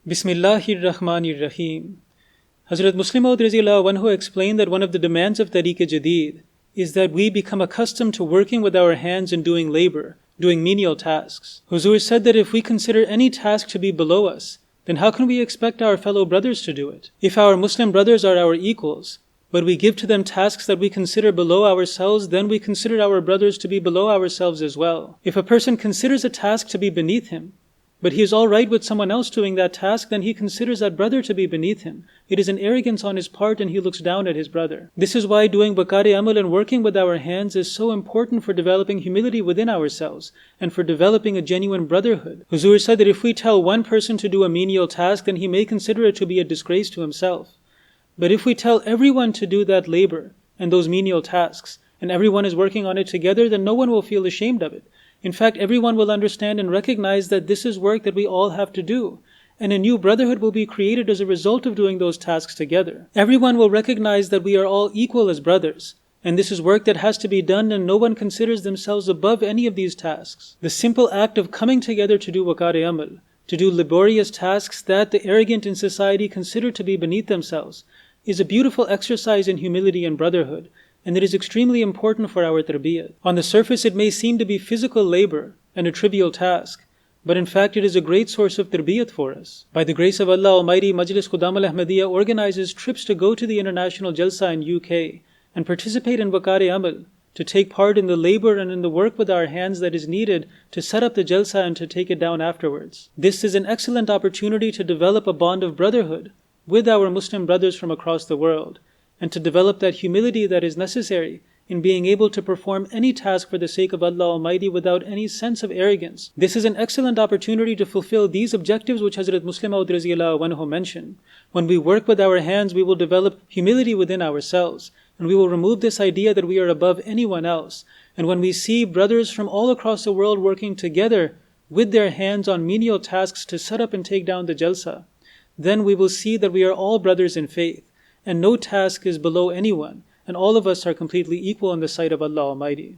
Bismillahir-Rahmanir-Rahim. Hazrat MuslimYouthUSA explained that one of the demands of Tehrik-e-Jadid is that we become accustomed to working with our hands and doing labor, doing menial tasks. Huzur said that if we consider any task to be below us, then how can we expect our fellow brothers to do it? If our Muslim brothers are our equals, but we give to them tasks that we consider below ourselves, then we consider our brothers to be below ourselves as well. If a person considers a task to be beneath him, but he is all right with someone else doing that task, then he considers that brother to be beneath him. It is an arrogance on his part and he looks down at his brother. This is why doing bakar-e amal and working with our hands is so important for developing humility within ourselves and for developing a genuine brotherhood. Huzur said that if we tell one person to do a menial task, then he may consider it to be a disgrace to himself. But if we tell everyone to do that labor and those menial tasks, and everyone is working on it together, then no one will feel ashamed of it. In fact, everyone will understand and recognize that this is work that we all have to do, and a new brotherhood will be created as a result of doing those tasks together. Everyone will recognize that we are all equal as brothers, and this is work that has to be done, and no one considers themselves above any of these tasks. The simple act of coming together to do bakar-e amal, to do laborious tasks that the arrogant in society consider to be beneath themselves, is a beautiful exercise in humility and brotherhood, and it is extremely important for our tarbiyat. On the surface it may seem to be physical labor and a trivial task, but in fact it is a great source of tarbiyat for us. By the grace of Allah Almighty, Majlis Khudam al-Ahmadiyya organizes trips to go to the international Jalsa in UK and participate in bakar-e amal, to take part in the labor and in the work with our hands that is needed to set up the Jalsa and to take it down afterwards. This is an excellent opportunity to develop a bond of brotherhood with our Muslim brothers from across the world, and to develop that humility that is necessary in being able to perform any task for the sake of Allah Almighty without any sense of arrogance. This is an excellent opportunity to fulfill these objectives which Hazrat MuslimYouthUSA mentioned. When we work with our hands, we will develop humility within ourselves, and we will remove this idea that we are above anyone else. And when we see brothers from all across the world working together with their hands on menial tasks to set up and take down the Jalsa, then we will see that we are all brothers in faith, and no task is below anyone, and all of us are completely equal in the sight of Allah Almighty.